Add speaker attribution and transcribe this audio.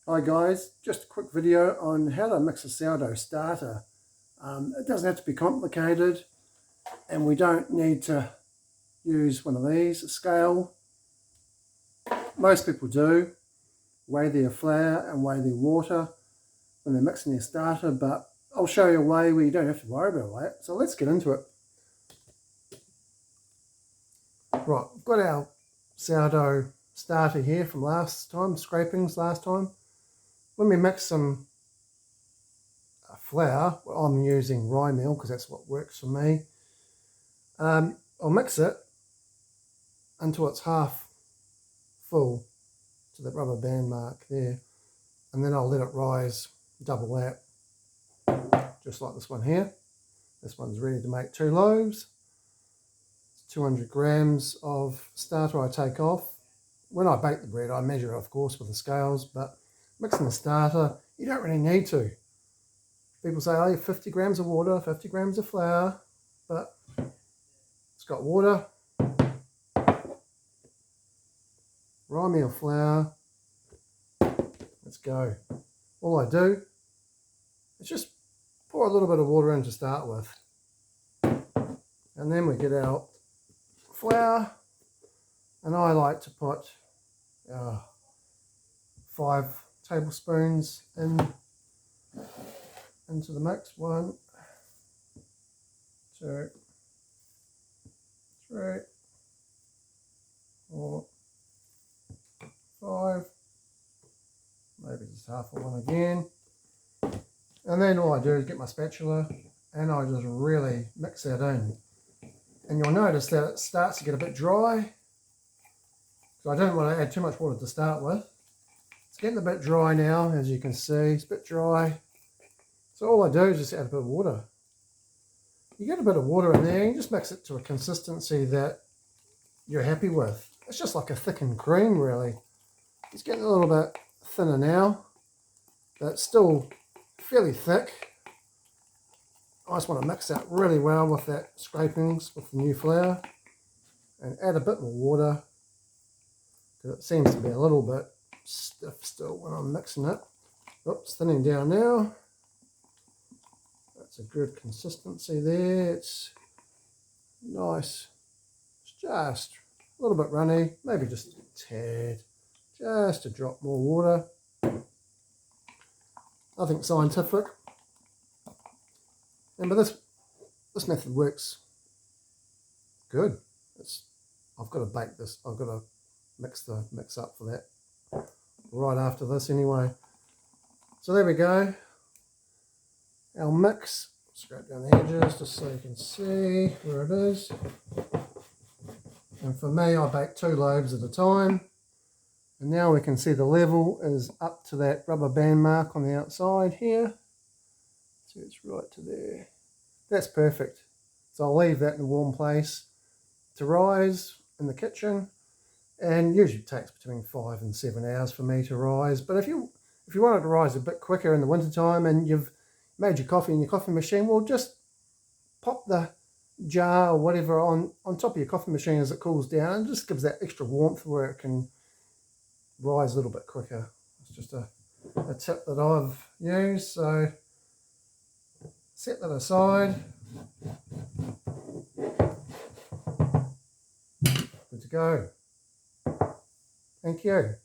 Speaker 1: Hi guys, just a quick video on how to mix a sourdough starter. It doesn't have to be complicated, and we don't need to use one of these, a scale. Most people do weigh their flour and weigh their water when they're mixing their starter, but I'll show you a way where you don't have to worry about that. So let's get into it. Right, we've got our sourdough starter here from last time, scrapings last time. When we mix some flour, well, I'm using rye meal because that's what works for me. I'll mix it until it's half full to the rubber band mark there, and then I'll let it rise double that, just like this one here. This one's ready to make 2 loaves. It's 200 grams of starter I take off. When I bake the bread, I measure it, of course, with the scales, but mixing the starter, you don't really need to. People say, oh, 50 grams of water, 50 grams of flour, but it's got water, rye meal flour. Let's go. All I do is just pour a little bit of water in to start with. And then we get our flour, and I like to put 5 tablespoons into the mix. 1, 2, 3, 4, 5, maybe just half of one again. And then all I do is get my spatula and I just really mix that in. And you'll notice that it starts to get a bit dry. So I don't want to add too much water to start with. It's getting a bit dry now, as you can see. It's a bit dry. So all I do is just add a bit of water. You get a bit of water in there, and you just mix it to a consistency that you're happy with. It's just like a thickened cream, really. It's getting a little bit thinner now, but it's still fairly thick. I just want to mix that really well with that scrapings, with the new flour, and add a bit more water, because it seems to be a little bit stiff still when I'm mixing it. Oops, thinning down now. That's a good consistency there. It's nice. It's just a little bit runny, maybe just a tad, just a drop more water. Nothing scientific. And but this method works good. I've got to bake this. I've got to mix up for that right after this anyway. So there we go. Our mix. Scrape down the edges just so you can see where it is. And for me, I bake 2 loaves at a time. And now we can see the level is up to that rubber band mark on the outside here. So it's right to there. That's perfect. So I'll leave that in a warm place to rise in the kitchen. And usually it takes between 5 and 7 hours for me to rise. But if you want it to rise a bit quicker in the wintertime and you've made your coffee in your coffee machine, well, just pop the jar or whatever on top of your coffee machine as it cools down. It just gives that extra warmth where it can rise a little bit quicker. It's just a tip that I've used. So set that aside. Good to go. Thank you.